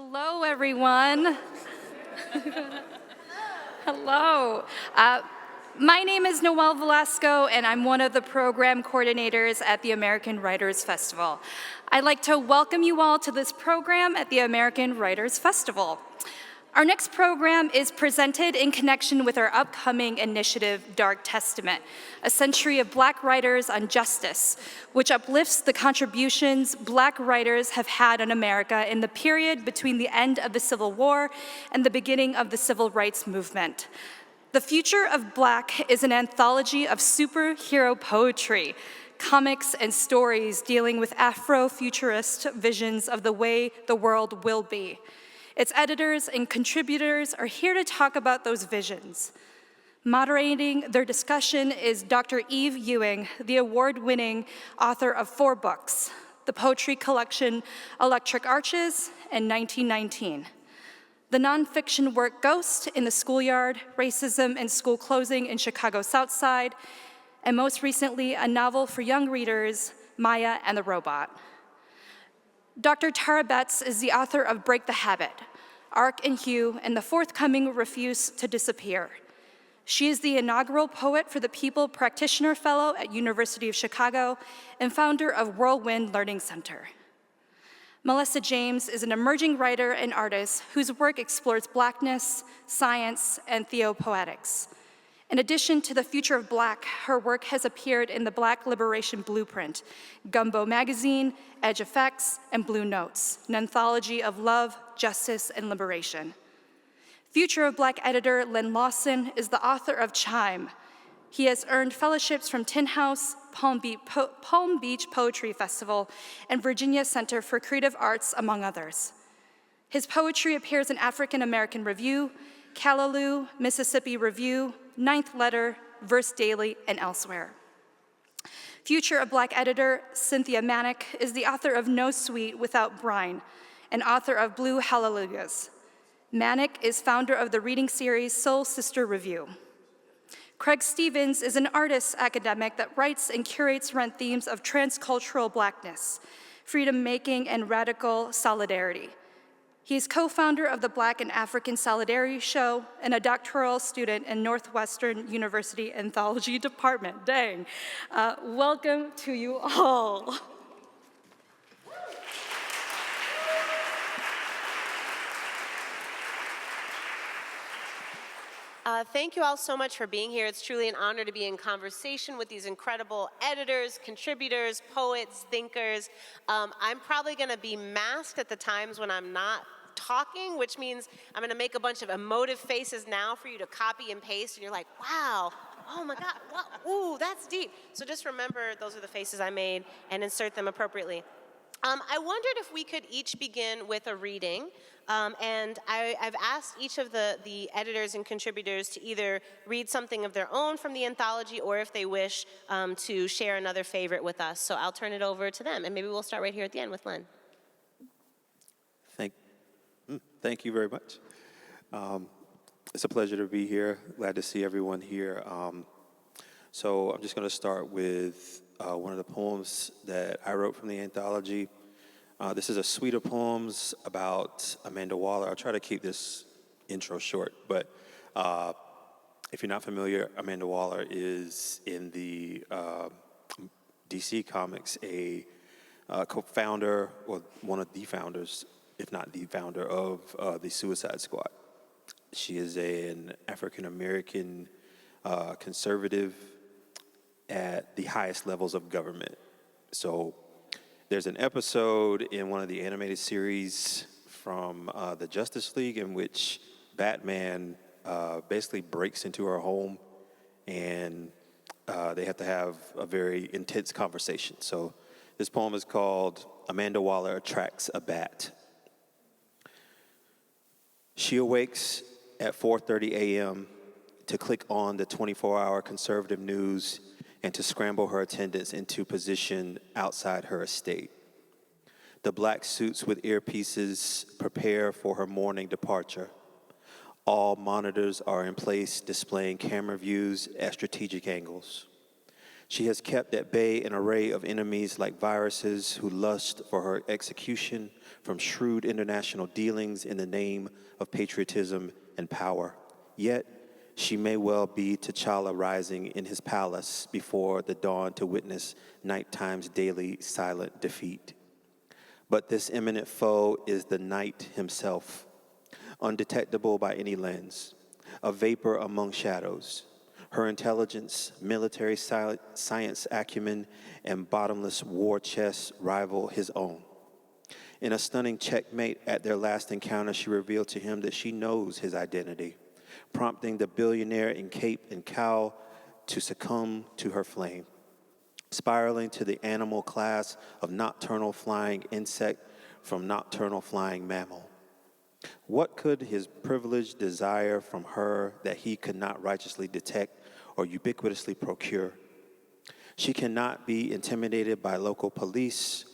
Hello, everyone. Hello. My name is Noelle Velasco, and I'm one of the program coordinators at the American Writers Festival. I'd like to welcome you all to this program at the American Writers Festival. Our next program is presented in connection with our upcoming initiative, Dark Testament, a century of Black writers on justice, which uplifts the contributions Black writers have had on America in the period between the end of the Civil War and the beginning of the Civil Rights Movement. The Future of Black is an anthology of superhero poetry, comics, and stories dealing with Afrofuturist visions of the way the world will be. Its editors and contributors are here to talk about those visions. Moderating their discussion is Dr. Eve Ewing, the award-winning author of 4 books, the poetry collection Electric Arches and 1919, the nonfiction work Ghost in the Schoolyard, Racism and School Closing in Chicago South Side, and most recently, a novel for young readers, Maya and the Robot. Dr. Tara Betts is the author of Break the Habit, Arc and Hue, and the forthcoming Refuse to Disappear. She is the inaugural Poet for the People Practitioner Fellow at University of Chicago and founder of Whirlwind Learning Center. Melissa James is an emerging writer and artist whose work explores Blackness, science, and theopoetics. In addition to The Future of Black, her work has appeared in the Black Liberation Blueprint, Gumbo Magazine, Edge Effects, and Blue Notes, an anthology of love, justice, and liberation. Future of Black editor Len Lawson is the author of Chime. He has earned fellowships from Tin House, Palm Beach Poetry Festival, and Virginia Center for Creative Arts, among others. His poetry appears in African American Review, Callaloo, Mississippi Review, Ninth Letter, Verse Daily, and elsewhere. Future of Black editor Cynthia Manick is the author of No Sweet Without Brine, and author of Blue Hallelujahs. Manick is founder of the reading series Soul Sister Review. Craig Stevens is an artist academic that writes and curates around themes of transcultural Blackness, freedom-making, and radical solidarity. He is co-founder of the Black and African Solidarity Show and a doctoral student in Northwestern University Anthology Department. Dang. Welcome to you all. Thank you all so much for being here. It's truly an honor to be in conversation with these incredible editors, contributors, poets, thinkers. I'm probably going to be masked at the times when I'm not talking, which means I'm going to make a bunch of emotive faces now for you to copy and paste, and you're like, wow, oh my God, wow, ooh, that's deep. So just remember those are the faces I made and insert them appropriately. I wondered if we could each begin with a reading, and I've asked each of the editors and contributors to either read something of their own from the anthology or if they wish to share another favorite with us. So I'll turn it over to them, and maybe we'll start right here at the end with Len. Thank you very much. It's a pleasure to be here. Glad to see everyone here. So I'm just going to start with one of the poems that I wrote from the anthology. This is a suite of poems about Amanda Waller. I'll try to keep this intro short, but if you're not familiar, Amanda Waller is in the DC Comics a co-founder, or one of the founders, if not the founder of the Suicide Squad. She is an African-American conservative at the highest levels of government. So there's an episode in one of the animated series from the Justice League in which Batman basically breaks into her home, and they have to have a very intense conversation. So this poem is called Amanda Waller Attracts a Bat. She awakes at 4:30 a.m. to click on the 24-hour conservative news and to scramble her attendants into position outside her estate. The black suits with earpieces prepare for her morning departure. All monitors are in place displaying camera views at strategic angles. She has kept at bay an array of enemies like viruses who lust for her execution from shrewd international dealings in the name of patriotism and power. Yet, she may well be T'Challa rising in his palace before the dawn to witness nighttime's daily silent defeat. But this imminent foe is the night himself, undetectable by any lens, a vapor among shadows. Her intelligence, military science acumen, and bottomless war chest rival his own. In a stunning checkmate at their last encounter, she revealed to him that she knows his identity, prompting the billionaire in cape and cowl to succumb to her flame, spiraling to the animal class of nocturnal flying insect from nocturnal flying mammal. What could his privilege desire from her that he could not righteously detect or ubiquitously procure? She cannot be intimidated by local police,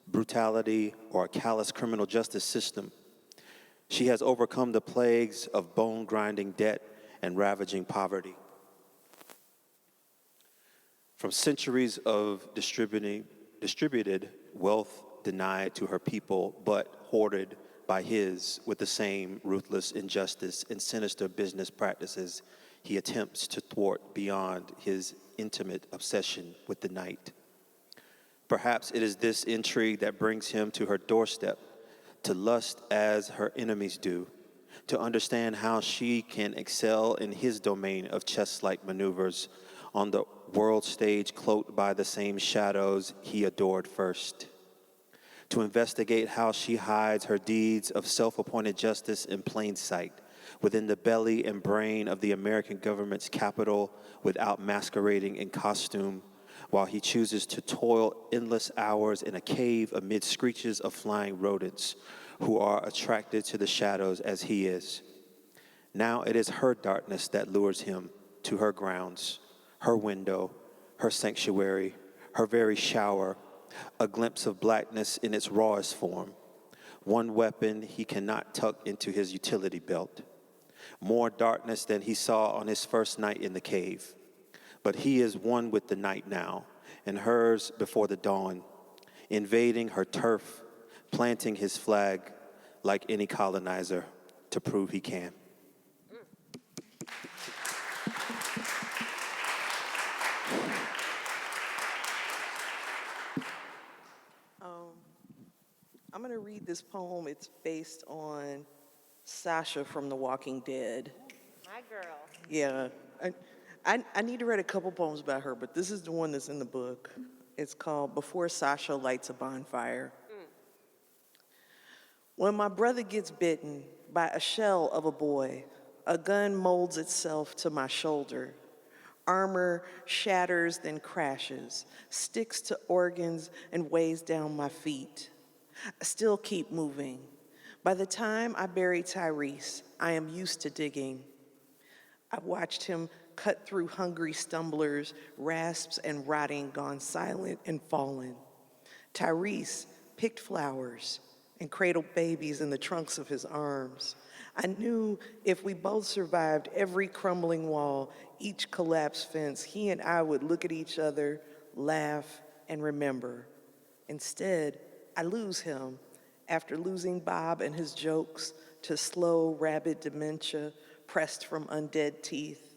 brutality, or a callous criminal justice system. She has overcome the plagues of bone-grinding debt and ravaging poverty. From centuries of distributed wealth denied to her people, but hoarded by his with the same ruthless injustice and sinister business practices he attempts to thwart beyond his intimate obsession with the night. Perhaps it is this intrigue that brings him to her doorstep, to lust as her enemies do, to understand how she can excel in his domain of chess-like maneuvers on the world stage cloaked by the same shadows he adored first, to investigate how she hides her deeds of self-appointed justice in plain sight within the belly and brain of the American government's capital without masquerading in costume, while he chooses to toil endless hours in a cave amid screeches of flying rodents who are attracted to the shadows as he is. Now it is her darkness that lures him to her grounds, her window, her sanctuary, her very shower, a glimpse of blackness in its rawest form, one weapon he cannot tuck into his utility belt. More darkness than he saw on his first night in the cave. But he is one with the night now, and hers before the dawn, invading her turf, planting his flag like any colonizer to prove he can. I'm going to read this poem. It's based on Sasha from The Walking Dead. My girl. Yeah. I need to write a couple poems about her, but this is the one that's in the book. It's called Before Sasha Lights a Bonfire. When my brother gets bitten by a shell of a boy, a gun molds itself to my shoulder. Armor shatters, then crashes, sticks to organs and weighs down my feet. I still keep moving. By the time I bury Tyrese, I am used to digging. I've watched him cut through hungry stumblers, rasps and rotting, gone silent and fallen. Tyrese picked flowers and cradled babies in the trunks of his arms. I knew if we both survived every crumbling wall, each collapsed fence, he and I would look at each other, laugh, and remember. Instead, I lose him after losing Bob and his jokes to slow, rabid dementia pressed from undead teeth.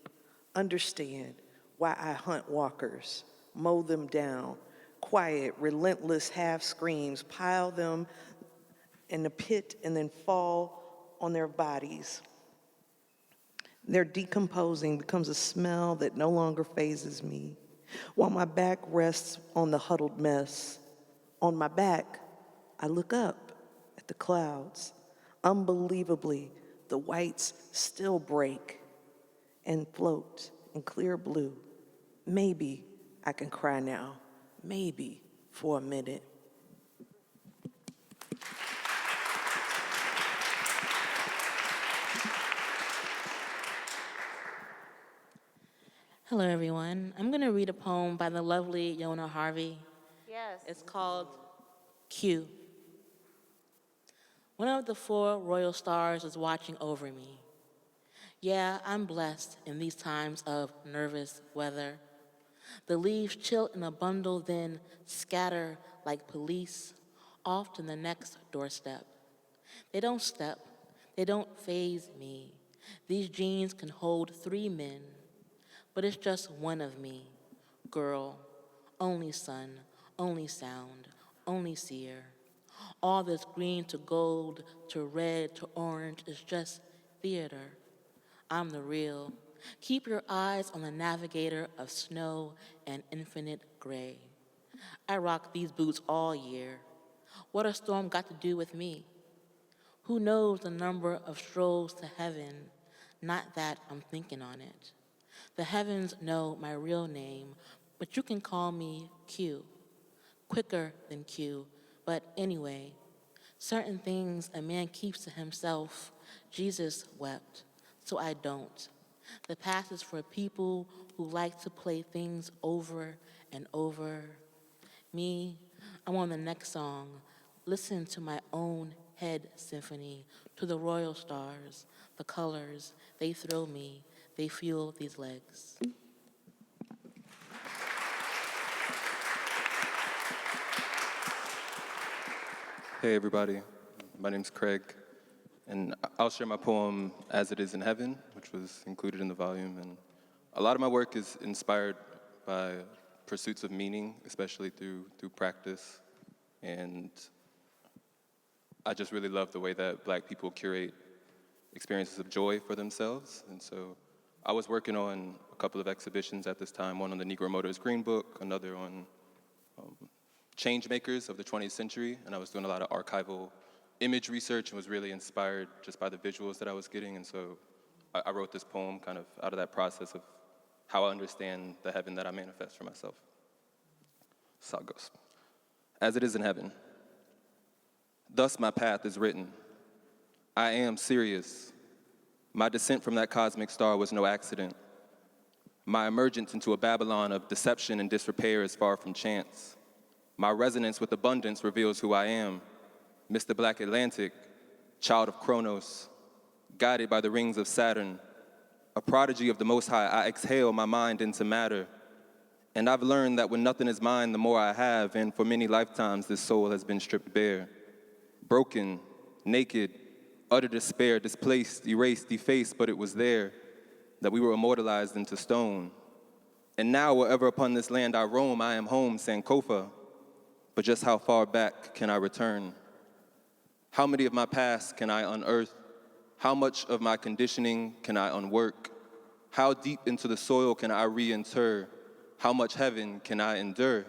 Understand why I hunt walkers, mow them down, quiet, relentless half screams, pile them in the pit and then fall on their bodies. Their decomposing becomes a smell that no longer phases me, while my back rests on the huddled mess. On my back, I look up at the clouds. Unbelievably, the whites still break and float in clear blue. Maybe I can cry now, maybe for a minute. Hello, everyone. I'm going to read a poem by the lovely Yona Harvey. Yes. It's called Q. One of the 4 royal stars is watching over me. Yeah, I'm blessed in these times of nervous weather. The leaves chill in a bundle, then scatter like police off to the next doorstep. They don't step, they don't faze me. These jeans can hold 3 men, but it's just one of me. Girl, only sun, only sound, only seer. All this green to gold to red to orange is just theater. I'm the real. Keep your eyes on the navigator of snow and infinite gray. I rock these boots all year. What a storm got to do with me? Who knows the number of strolls to heaven? Not that I'm thinking on it. The heavens know my real name, but you can call me Q. Quicker than Q, but anyway, certain things a man keeps to himself. Jesus wept, so I don't. The past is for people who like to play things over and over. Me, I'm on the next song. Listen to my own head symphony, to the royal stars, the colors, they thrill me, they fuel these legs. Hey everybody, my name's Craig, and I'll share my poem As It Is in Heaven, which was included in the volume. And a lot of my work is inspired by pursuits of meaning, especially through practice. And I just really love the way that Black people curate experiences of joy for themselves. And so I was working on a couple of exhibitions at this time, one on the Negro Motors Green Book, another on change makers of the 20th century, and I was doing a lot of archival image research and was really inspired just by the visuals that I was getting. And so I wrote this poem kind of out of that process of how I understand the heaven that I manifest for myself. So it goes. As it is in heaven. Thus my path is written. I am serious. My descent from that cosmic star was no accident. My emergence into a Babylon of deception and disrepair is far from chance. My resonance with abundance reveals who I am. Mr. Black Atlantic, child of Kronos, guided by the rings of Saturn, a prodigy of the Most High, I exhale my mind into matter. And I've learned that when nothing is mine, the more I have, and for many lifetimes this soul has been stripped bare. Broken, naked, utter despair, displaced, erased, defaced, but it was there, that we were immortalized into stone. And now wherever upon this land I roam, I am home, Sankofa. But just how far back can I return? How many of my past can I unearth? How much of my conditioning can I unwork? How deep into the soil can I reinter? How much heaven can I endure?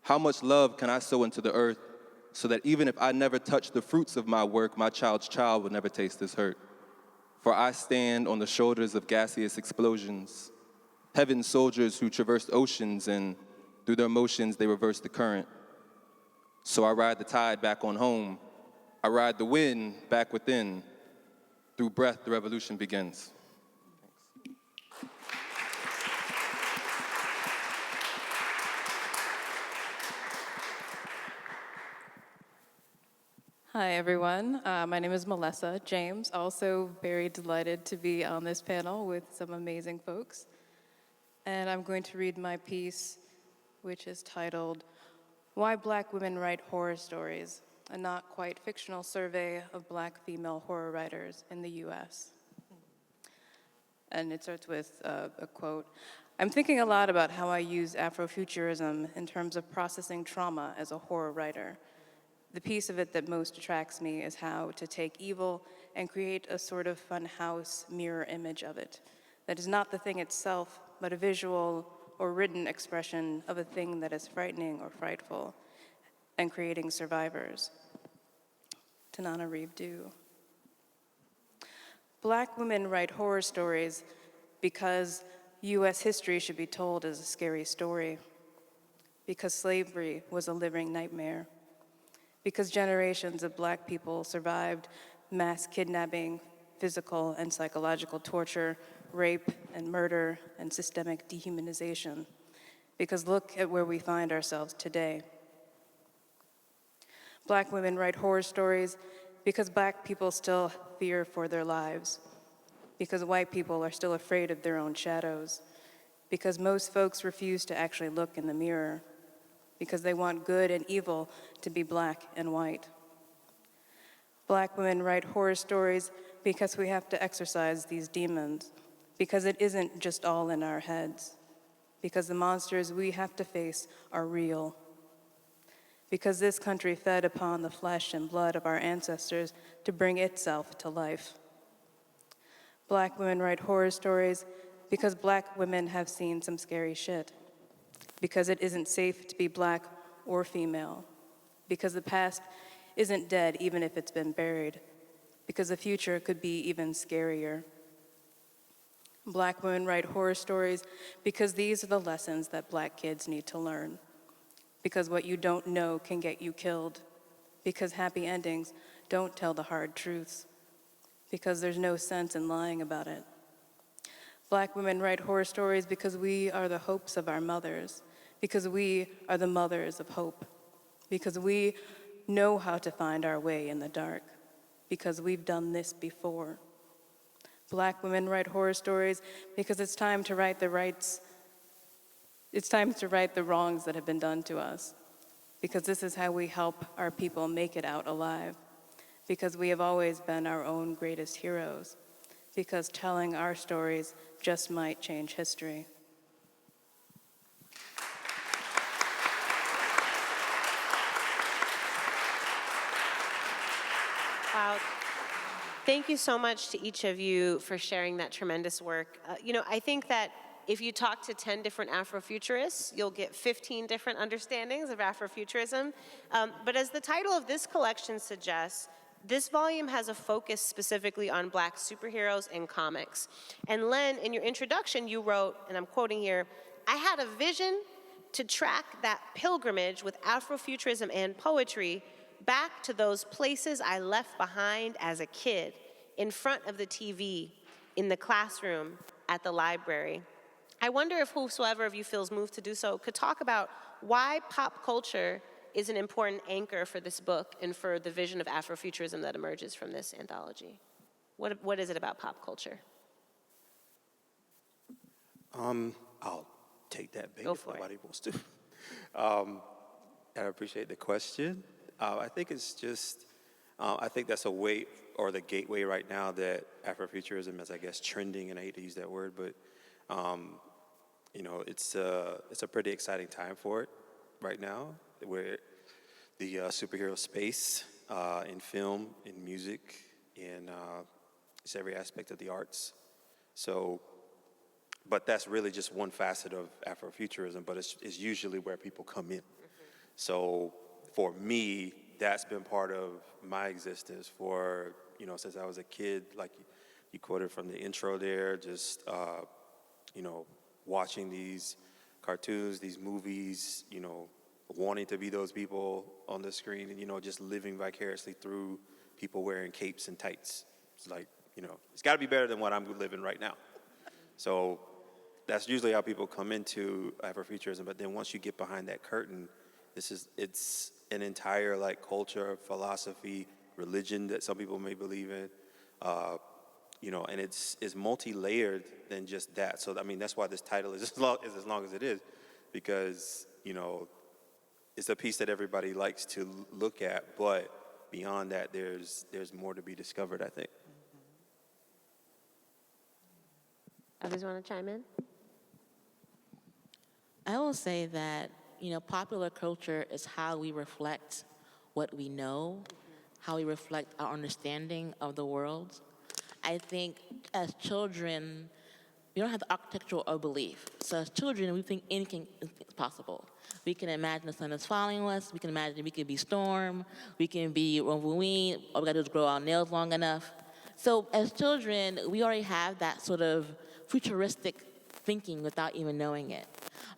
How much love can I sow into the earth so that even if I never touch the fruits of my work, my child's child will never taste this hurt? For I stand on the shoulders of gaseous explosions, heaven's soldiers who traversed oceans, and through their motions they reverse the current. So I ride the tide back on home. I ride the wind back within. Through breath, the revolution begins. Hi, everyone. My name is Melissa James. Also very delighted to be on this panel with some amazing folks. And I'm going to read my piece, which is titled, Why Black Women Write Horror Stories, a not quite fictional survey of Black female horror writers in the US. And it starts with a quote. I'm thinking a lot about how I use Afrofuturism in terms of processing trauma as a horror writer. The piece of it that most attracts me is how to take evil and create a sort of funhouse mirror image of it. That is not the thing itself, but a visual or written expression of a thing that is frightening or frightful, and creating survivors. Tanana Reeve Dew. Black women write horror stories because US history should be told as a scary story, because slavery was a living nightmare, because generations of Black people survived mass kidnapping, physical and psychological torture, rape and murder, and systemic dehumanization. Because look at where we find ourselves today. Black women write horror stories because Black people still fear for their lives, because white people are still afraid of their own shadows, because most folks refuse to actually look in the mirror, because they want good and evil to be black and white. Black women write horror stories because we have to exorcise these demons, because it isn't just all in our heads, because the monsters we have to face are real, because this country fed upon the flesh and blood of our ancestors to bring itself to life. Black women write horror stories because black women have seen some scary shit, because it isn't safe to be black or female, because the past isn't dead even if it's been buried, because the future could be even scarier. Black women write horror stories because these are the lessons that black kids need to learn, because what you don't know can get you killed, because happy endings don't tell the hard truths, because there's no sense in lying about it. Black women write horror stories because we are the hopes of our mothers, because we are the mothers of hope, because we know how to find our way in the dark, because we've done this before. Black women write horror stories because it's time to right the wrongs that have been done to us, because this is how we help our people make it out alive, because we have always been our own greatest heroes, because telling our stories just might change history. Wow. Thank you so much to each of you for sharing that tremendous work. I think that if you talk to 10 different Afrofuturists, you'll get 15 different understandings of Afrofuturism. But as the title of this collection suggests, this volume has a focus specifically on black superheroes and comics. And Len, in your introduction, you wrote, and I'm quoting here, "I had a vision to track that pilgrimage with Afrofuturism and poetry back to those places I left behind as a kid, in front of the TV, in the classroom, at the library." I wonder if whosoever of you feels moved to do so could talk about why pop culture is an important anchor for this book and for the vision of Afrofuturism that emerges from this anthology. What is it about pop culture? I'll take that bait Go if for it. nobody wants to. I appreciate the question. I think it's just, I think that's a way, or the gateway right now that Afrofuturism is, I guess, trending, and I hate to use that word, but it's a pretty exciting time for it right now, where the superhero space in film, in music, in it's every aspect of the arts. So, but that's really just one facet of Afrofuturism, but it's usually where people come in. So for me, that's been part of my existence for, since I was a kid, like you quoted from the intro there, just, watching these cartoons, these movies, wanting to be those people on the screen and, just living vicariously through people wearing capes and tights. It's like, it's got to be better than what I'm living right now. So that's usually how people come into Afrofuturism. But then once you get behind that curtain, it's an entire culture, philosophy, religion that some people may believe in, and it's multi-layered than just that. So that's why this title is as long as it is, because it's a piece that everybody likes to look at, but beyond that, there's more to be discovered, I think. Others want to chime in? I will say that, popular culture is how we reflect what we know, how we reflect our understanding of the world. I think as children, we don't have the architecture of belief. So as children, we think anything is possible. We can imagine the sun is following us. We can imagine we could be Storm. We can be Wolverine. All we got to do is grow our nails long enough. So as children, we already have that sort of futuristic thinking without even knowing it.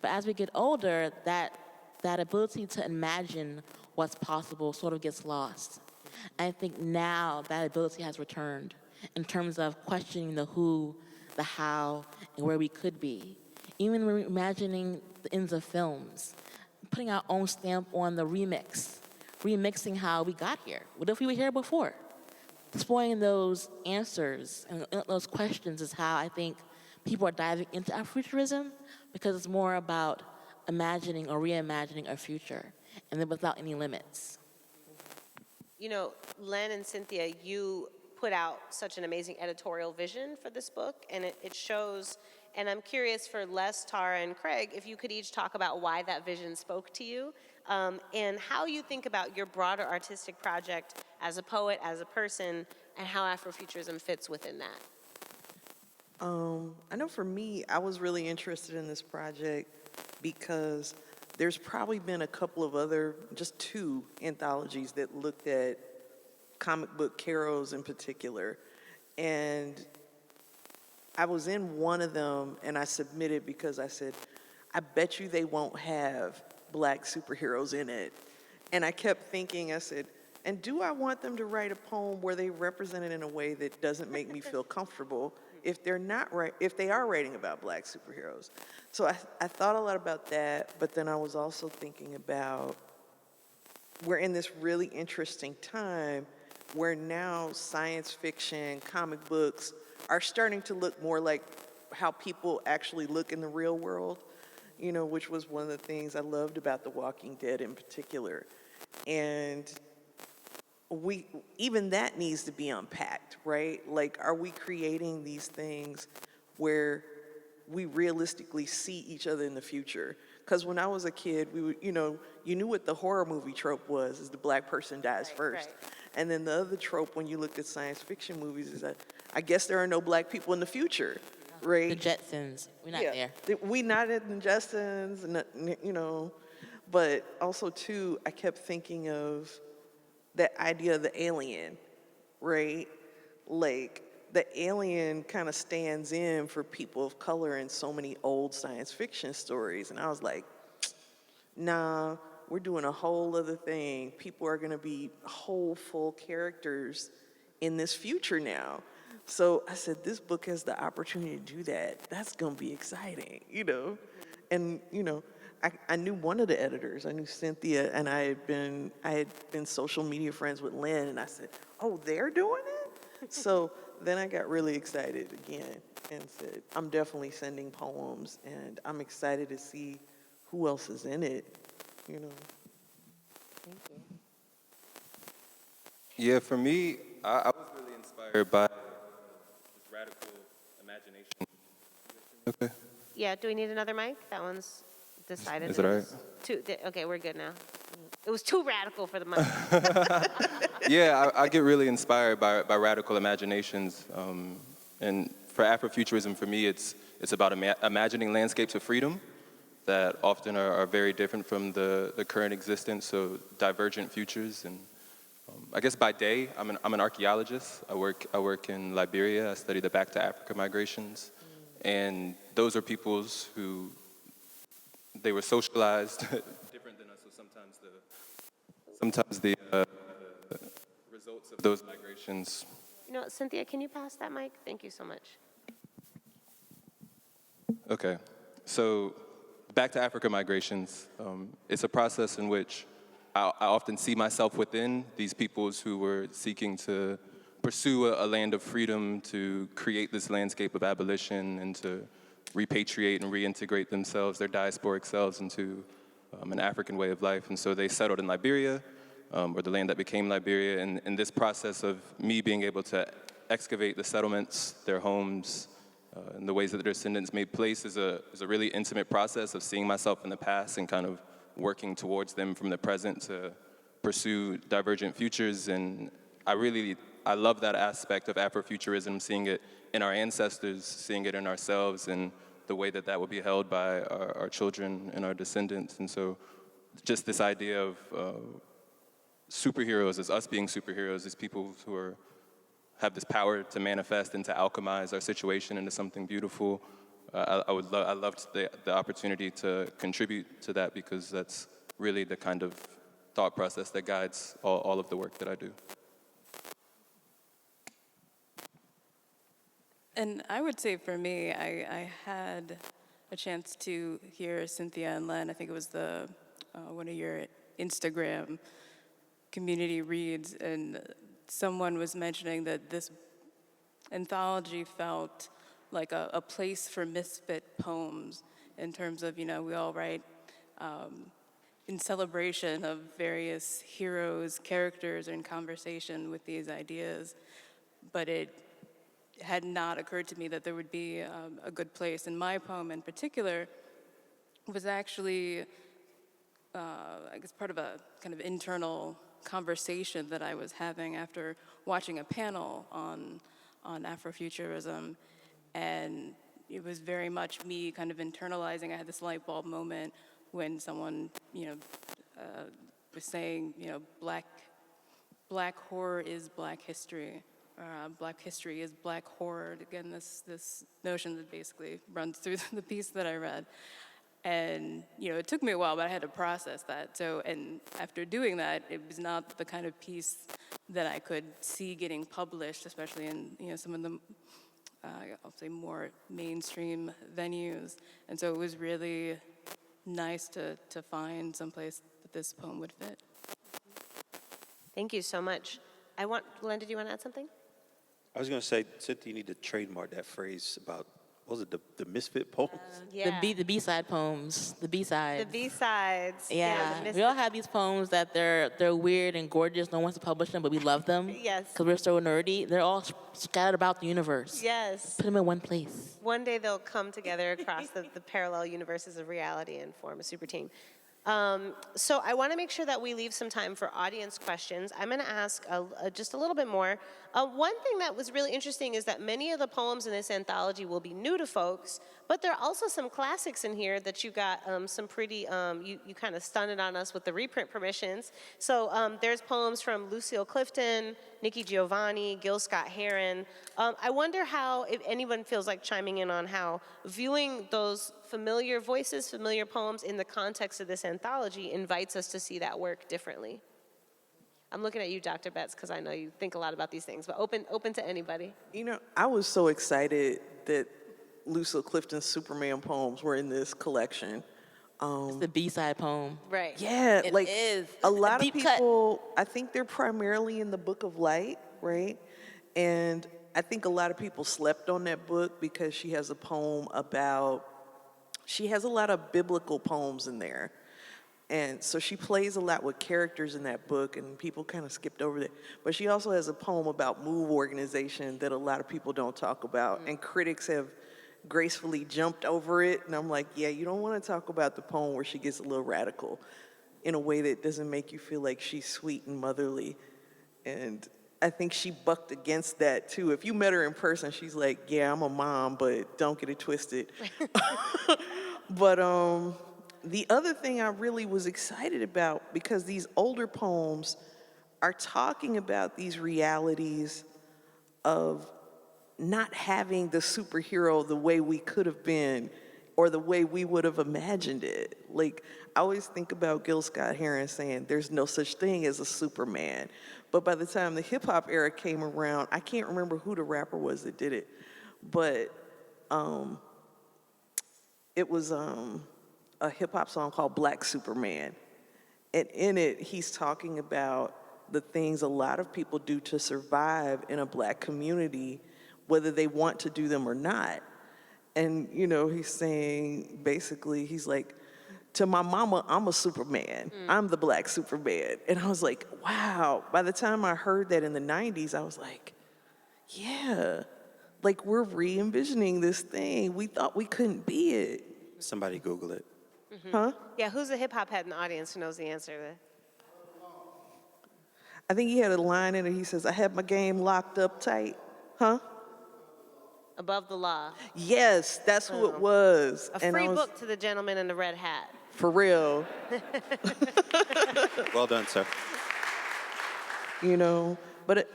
But as we get older, that ability to imagine what's possible sort of gets lost. And I think now that ability has returned in terms of questioning the who, the how, and where we could be. Even when we're imagining the ends of films, putting our own stamp on the remixing how we got here. What if we were here before? Exploring those answers and those questions is how I think people are diving into Afrofuturism, because it's more about imagining or reimagining a future, and then without any limits. You know, Len and Cynthia, you put out such an amazing editorial vision for this book, and it shows, and I'm curious for Les, Tara, and Craig, if you could each talk about why that vision spoke to you, and how you think about your broader artistic project as a poet, as a person, and how Afrofuturism fits within that. I know for me, I was really interested in this project because there's probably been a couple of other, just 2 anthologies that looked at comic book heroes in particular. And I was in one of them and I submitted because I said, I bet you they won't have Black superheroes in it. And I kept thinking, I said, and do I want them to write a poem where they represent it in a way that doesn't make me feel comfortable if they're not if they are writing about Black superheroes? So I thought a lot about that, but then I was also thinking about, we're in this really interesting time where now science fiction, comic books are starting to look more like how people actually look in the real world, you know, which was one of the things I loved about The Walking Dead in particular. And even that needs to be unpacked, right? Like, are we creating these things where we realistically see each other in the future? Because when I was a kid, we would, you know, you knew what the horror movie trope was, is the Black person dies first. Right. And then the other trope when you looked at science fiction movies is that I guess there are no Black people in the future, right? The Jetsons, we're not there. We not in the Jetsons, you know. But also, too, I kept thinking of that idea of the alien, right? Like, the alien kind of stands in for people of color in so many old science fiction stories. And I was like, nah, we're doing a whole other thing. People are gonna be whole, full characters in this future now. So I said, this book has the opportunity to do that. That's gonna be exciting, you know? And, you know, I knew one of the editors. I knew Cynthia, and I had been social media friends with Lynn, and I said, oh, they're doing it? So then I got really excited again and said, I'm definitely sending poems, and I'm excited to see who else is in it, you know? Thank you. Yeah, for me, I was really inspired by this radical imagination. Okay. Yeah, do we need another mic? That one's decided. Is it all right? Okay, we're good now. It was too radical for the mic. Yeah, I get really inspired by radical imaginations. And for Afrofuturism, for me, it's about imagining landscapes of freedom that often are very different from the current existence, so divergent futures. And I guess by day, I'm an archaeologist. I work in Liberia. I study the back to Africa migrations. And those are peoples who, they were socialized different than us, so sometimes the results of those migrations. You know, Cynthia, can you pass that mic? Thank you so much. Okay, so back to Africa migrations. It's a process in which I often see myself within these peoples who were seeking to pursue a land of freedom, to create this landscape of abolition, and to repatriate and reintegrate themselves, their diasporic selves, into an African way of life. And so they settled in Liberia, or the land that became Liberia. And in this process of me being able to excavate the settlements, their homes, and the ways that their descendants made place is a really intimate process of seeing myself in the past and kind of working towards them from the present to pursue divergent futures. And I love that aspect of Afrofuturism, seeing it in our ancestors, seeing it in ourselves, and the way that will be held by our children and our descendants. And so just this idea of superheroes as us being superheroes, as people who have this power to manifest and to alchemize our situation into something beautiful. I loved the opportunity to contribute to that, because that's really the kind of thought process that guides all of the work that I do. And I would say for me, I had a chance to hear Cynthia and Len. I think it was one of your Instagram community reads, and someone was mentioning that this anthology felt like a place for misfit poems. in terms of, we all write in celebration of various heroes, characters, or in conversation with these ideas. But it had not occurred to me that there would be a good place. And my poem in particular was actually, I guess, part of a kind of internal conversation that I was having after watching a panel on Afrofuturism. And it was very much me kind of internalizing. I had this light bulb moment when someone, was saying, black horror is black history. Black history is black horror. Again, this notion that basically runs through the piece that I read. And, it took me a while, but I had to process that. So, and after doing that, it was not the kind of piece that I could see getting published, especially in, some of the, I'll say, more mainstream venues. And so it was really nice to find someplace that this poem would fit. Thank you so much. Glenn, did you want to add something? I was going to say, Cynthia, you need to trademark that phrase about, what was it, the misfit poems? Yeah. The B-side poems, the B-sides. The B-sides. Yeah, we all have these poems that they're weird and gorgeous. No one wants to publish them, but we love them. Yes. Because we're so nerdy. They're all scattered about the universe. Yes. Put them in one place. One day they'll come together across the parallel universes of reality and form a super team. So I want to make sure that we leave some time for audience questions. I'm going to ask just a little bit more. One thing that was really interesting is that many of the poems in this anthology will be new to folks, but there are also some classics in here that you got some pretty, you kind of stunned it on us with the reprint permissions. So there's poems from Lucille Clifton, Nikki Giovanni, Gil Scott-Heron. I wonder how, if anyone feels like chiming in on how viewing those familiar voices, familiar poems in the context of this anthology invites us to see that work differently. I'm looking at you, Dr. Betts, because I know you think a lot about these things, but open to anybody. I was so excited that Lucille Clifton's Superman poems were in this collection. It's the B-side poem. Right. Yeah, It like is. a lot of Deep cut. people, I think they're primarily in the Book of Light, right? And I think a lot of people slept on that book because she has a poem about, she has a lot of biblical poems in there. And so she plays a lot with characters in that book, and people kind of skipped over that. But she also has a poem about MOVE organization that a lot of people don't talk about, and critics have gracefully jumped over it. And I'm like, yeah, you don't want to talk about the poem where she gets a little radical in a way that doesn't make you feel like she's sweet and motherly. And I think she bucked against that too. If you met her in person, she's like, yeah, I'm a mom, but don't get it twisted. But the other thing I really was excited about, because these older poems are talking about these realities of not having the superhero the way we could have been or the way we would have imagined it. Like, I always think about Gil Scott-Heron saying there's no such thing as a Superman. But by the time the hip hop era came around, I can't remember who the rapper was that did it, but it was a hip hop song called Black Superman. And in it, he's talking about the things a lot of people do to survive in a Black community, whether they want to do them or not. And, he's saying, basically, he's like, to my mama, I'm a Superman. I'm the Black Superman. And I was like, wow. By the time I heard that in the 90s, I was like, yeah, like we're re-envisioning this thing. We thought we couldn't be it. Somebody Google it. Huh? Yeah, who's a hip hop head in the audience who knows the answer to that? I think he had a line in it. He says, I had my game locked up tight. Huh? Above the Law. Yes, that's who it was. A free book to the gentleman in the red hat. For real. Well done, sir. But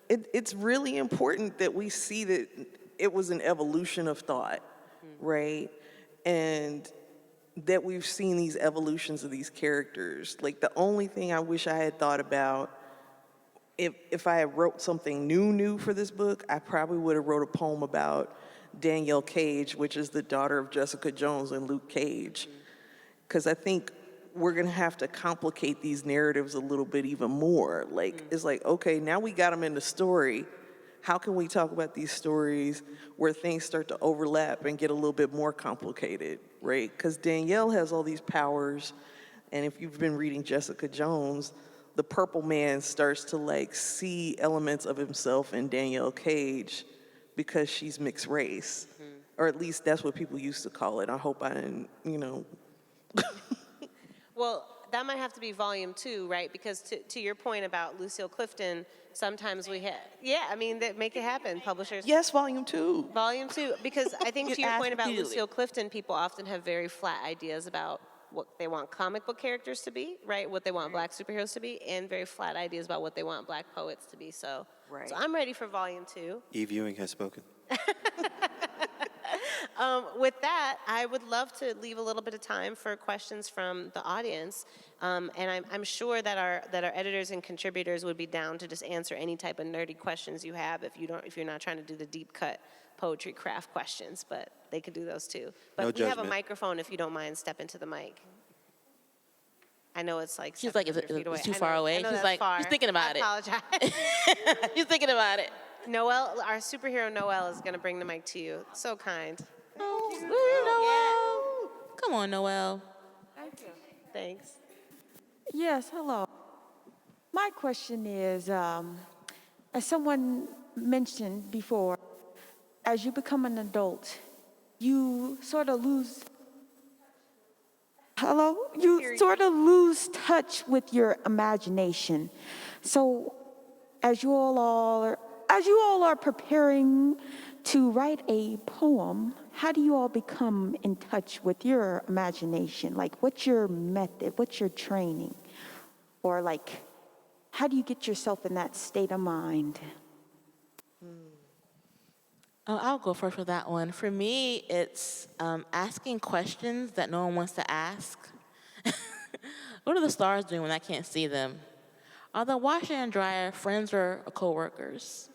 it's really important that we see that it was an evolution of thought, right? And that we've seen these evolutions of these characters. Like, the only thing I wish I had thought about, if I had wrote something new for this book, I probably would have wrote a poem about Danielle Cage, which is the daughter of Jessica Jones and Luke Cage. Because I think we're gonna have to complicate these narratives a little bit even more. Like, it's like, okay, now we got them in the story. How can we talk about these stories where things start to overlap and get a little bit more complicated? right? Because Danielle has all these powers, and if you've been reading Jessica Jones, the purple man starts to like see elements of himself in Danielle Cage because she's mixed race. Or at least that's what people used to call it. I hope I didn't, Well, that might have to be volume 2, right? Because to your point about Lucille Clifton, sometimes we have, make it happen, publishers. Yes, volume 2. Volume 2, because I think to your asked point about repeatedly. Lucille Clifton, people often have very flat ideas about what they want comic book characters to be, right? What they want black superheroes to be, and very flat ideas about what they want black poets to be. So I'm ready for volume 2. E-viewing has spoken. With that, I would love to leave a little bit of time for questions from the audience, and I'm sure that our editors and contributors would be down to just answer any type of nerdy questions you have if you're not trying to do the deep cut poetry craft questions, but they could do those too. But No we have a judgment. microphone if you don't mind, step into the mic. I know it's like She's like, 700 feet away. it's too I know- far away. I know She's that's like, far. she's thinking about I it. apologize. She's thinking about it. Noelle, our superhero Noelle is going to bring the mic to you. So kind. Noel. Come on, Noel. Thanks. Yes, hello. My question is, as someone mentioned before, as you become an adult, you sort of lose. Hello? You sort of lose touch with your imagination. So, as you all are preparing to write a poem, how do you all become in touch with your imagination? Like, what's your method? What's your training? Or like, how do you get yourself in that state of mind? Oh, I'll go first for that one. For me, it's asking questions that no one wants to ask. What are the stars doing when I can't see them? Are the washer and dryer friends or coworkers?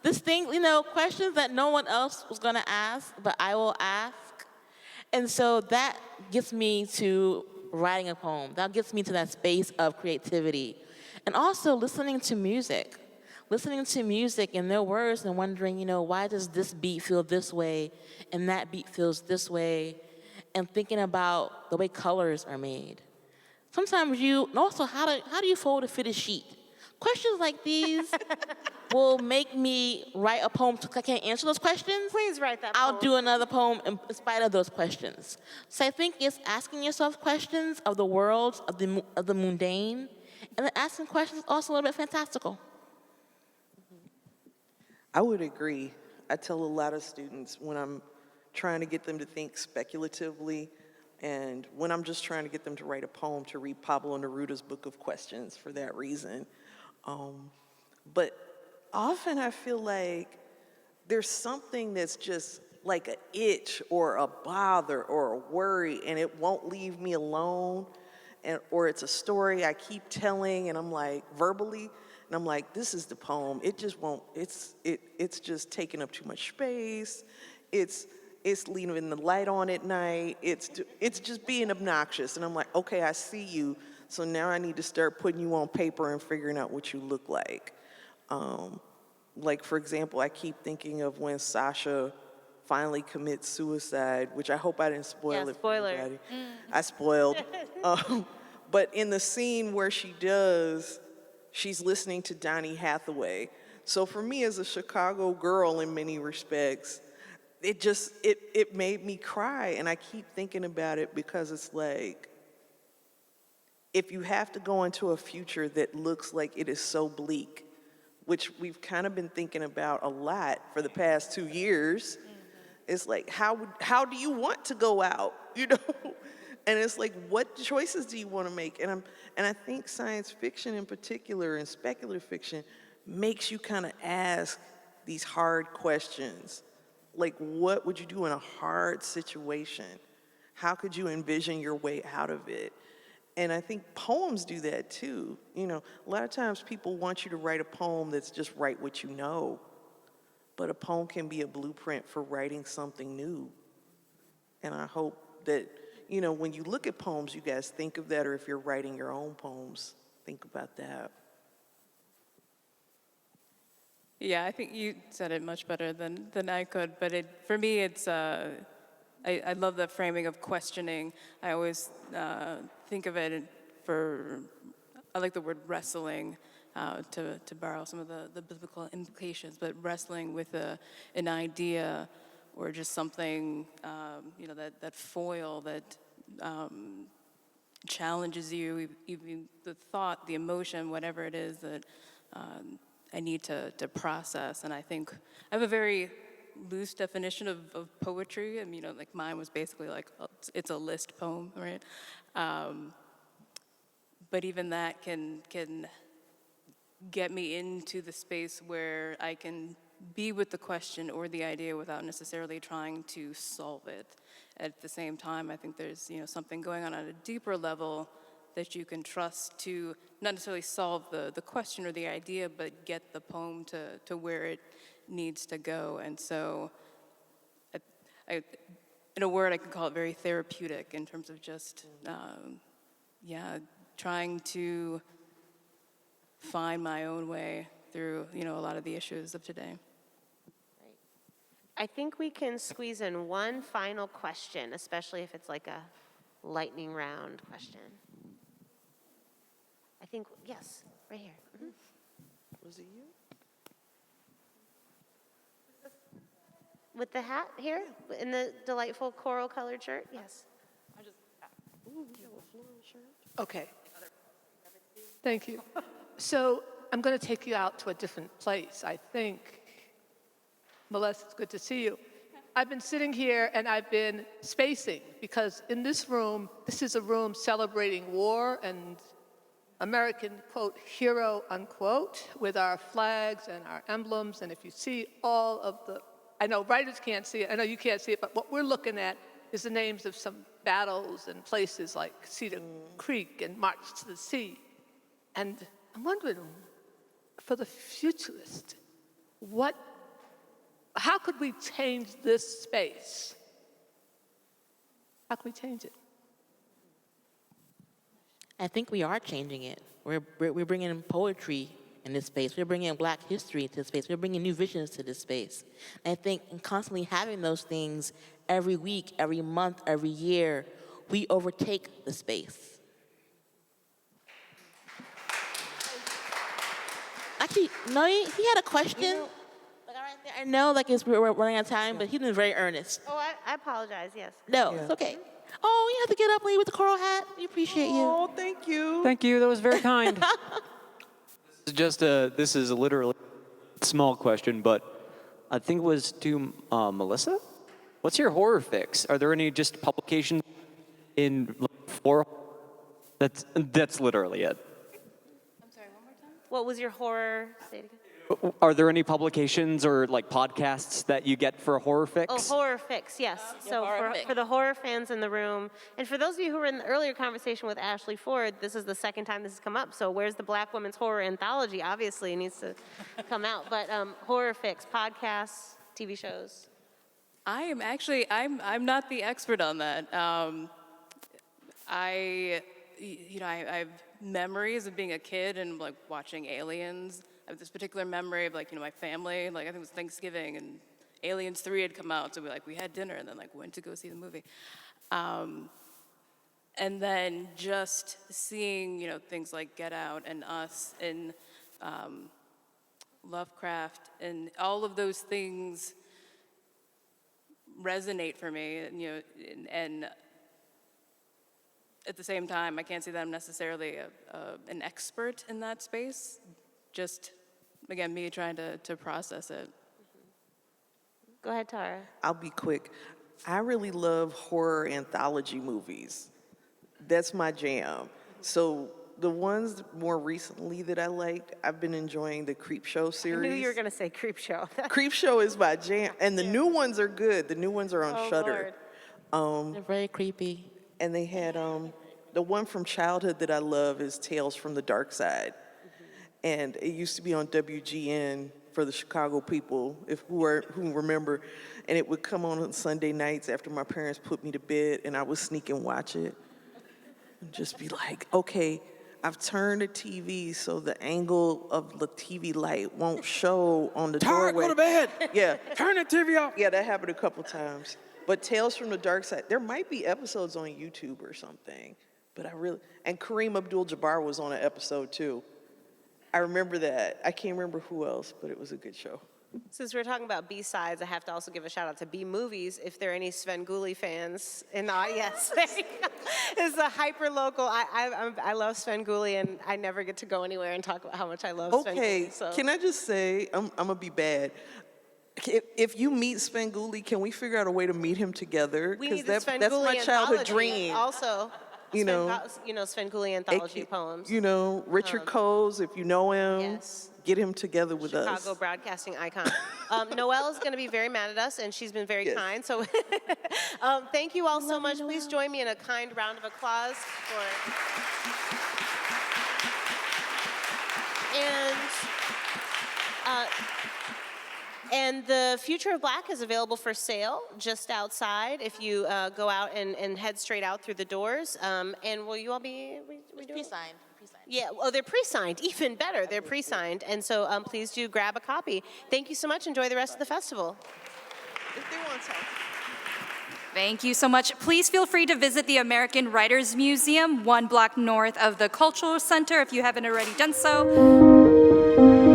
This thing, questions that no one else was gonna ask, but I will ask. And so that gets me to writing a poem. That gets me to that space of creativity. And also listening to music and their words and wondering, why does this beat feel this way and that beat feels this way? And thinking about the way colors are made. Sometimes also how do you fold a fitted sheet? Questions like these will make me write a poem. I can't answer those questions. Please write that I'll poem. do another poem in spite of those questions. So I think it's asking yourself questions of the world, of the mundane, and then asking questions also a little bit fantastical. I would agree. I tell a lot of students when I'm trying to get them to think speculatively and when I'm just trying to get them to write a poem to read Pablo Neruda's Book of Questions for that reason. But often I feel like there's something that's just like an itch or a bother or a worry and it won't leave me alone. Or it's a story I keep telling and I'm like verbally, and I'm like, this is the poem. It just won't, it's just taking up too much space. It's leaving the light on at night. It's just being obnoxious. And I'm like, okay, I see you. So now I need to start putting you on paper and figuring out what you look like. Like, for example, I keep thinking of when Sasha finally commits suicide, which I hope I didn't spoil it for spoiler. anybody. I spoiled. But in the scene where she does, she's listening to Donny Hathaway. So for me as a Chicago girl in many respects, it made me cry. And I keep thinking about it because it's like, if you have to go into a future that looks like it is so bleak, which we've kind of been thinking about a lot for the past 2 years, it's like, how do you want to go out, And it's like, what choices do you want to make? And I think science fiction in particular and speculative fiction makes you kind of ask these hard questions. Like, what would you do in a hard situation? How could you envision your way out of it? And I think poems do that too. A lot of times people want you to write a poem that's just write what you know. But a poem can be a blueprint for writing something new. And I hope that, when you look at poems, you guys think of that, or if you're writing your own poems, think about that. Yeah, I think you said it much better than I could, but for me, it's I love the framing of questioning. I always think of it I like the word wrestling, to borrow some of the biblical implications, but wrestling with an idea or just something, that foil that challenges you, even the thought, the emotion, whatever it is that I need to process. And I think I have a very loose definition of poetry. I mean, like mine was basically like, it's a list poem, right? But even that can get me into the space where I can be with the question or the idea without necessarily trying to solve it. At the same time, I think there's something going on at a deeper level that you can trust to not necessarily solve the question or the idea, but get the poem to where it needs to go. And so, in a word, I can call it very therapeutic in terms of just, trying to find my own way through, a lot of the issues of today. I think we can squeeze in one final question, especially if it's like a lightning round question. I think, yes, right here. Mm-hmm. Was it you? With the hat here, in the delightful coral colored shirt, yes. Ooh, you have a floral shirt. Okay. Thank you. So I'm going to take you out to a different place, I think. Melissa, it's good to see you. I've been sitting here and I've been spacing because in this room, this is a room celebrating war and American, quote, hero, unquote, with our flags and our emblems. And if you see all of I know writers can't see it, I know you can't see it, but what we're looking at is the names of some battles and places like Cedar Creek and March to the Sea. And I'm wondering, for the futurist, how could we change this space? How can we change it? I think we are changing it. We're bringing in poetry in this space. We're bringing in Black history to this space. We're bringing new visions to this space. And I think in constantly having those things every week, every month, every year, we overtake the space. Actually, no, he had a question. Like right there. I know, we're running out of time, but he's been very earnest. Oh, I apologize, yes. No, It's okay. Oh, you have to get up, lady, with the coral hat. We appreciate you. Oh, thank you. Thank you. That was very kind. This is literally a small question, but I think it was to Melissa. What's your horror fix? Are there any just publications in horror? That's literally it. I'm sorry, one more time? What was your horror? Say it again. Are there any publications or podcasts that you get for a horror fix? Oh, horror fix, yes. So for the horror fans in the room, and for those of you who were in the earlier conversation with Ashley Ford, this is the second time this has come up. So where's the Black Women's Horror Anthology? Obviously, it needs to come out. But horror fix, podcasts, TV shows. I'm not the expert on that. I have memories of being a kid and watching Aliens. I have this particular memory of my family, I think it was Thanksgiving and Aliens 3 had come out, so we had dinner and then went to go see the movie. And then just seeing, things like Get Out and Us and Lovecraft and all of those things resonate for me, and at the same time, I can't say that I'm necessarily an expert in that space. Just, again, me trying to process it. Go ahead, Tara. I'll be quick. I really love horror anthology movies. That's my jam. So the ones more recently that I liked, I've been enjoying the Creepshow series. I knew you were going to say Creepshow. Creepshow is my jam. And the new ones are good. The new ones are on Shudder. They're very creepy. And they had, the one from childhood that I love is Tales from the Dark Side. And it used to be on WGN for the Chicago people, who remember. And it would come on Sunday nights after my parents put me to bed, and I would sneak and watch it. And just be like, okay, I've turned the TV so the angle of the TV light won't show on the doorway. Go to bed. Yeah. Turn the TV off. Yeah, that happened a couple times. But Tales from the Dark Side, there might be episodes on YouTube or something. But and Kareem Abdul-Jabbar was on an episode too. I remember that. I can't remember who else, but it was a good show. Since we're talking about B-sides, I have to also give a shout out to B-Movies. If there are any Svengoolie fans in the audience, it's a hyper local. I love Svengoolie, and I never get to go anywhere and talk about how much I love Svengoolie. Okay, So. can I just say, I'm gonna be bad. If you meet Svengoolie, can we figure out a way to meet him together? We need the that's Svengoolie my childhood anthology. dream. Also, Svengoolie anthology poems. Richard Coles, if you know him, Yes. get him together with us. Chicago broadcasting icon. Noelle is going to be very mad at us, and she's been very kind. So thank you all so much. Please join me in a kind round of applause for... And the Future of Black is available for sale just outside if you go out and head straight out through the doors. And will you all be Pre-signed. Yeah, oh, they're pre-signed, even better, they're pre-signed. And so please do grab a copy. Thank you so much, enjoy the rest of the festival. If they want to. Thank you so much. Please feel free to visit the American Writers Museum, 1 block north of the Cultural Center if you haven't already done so.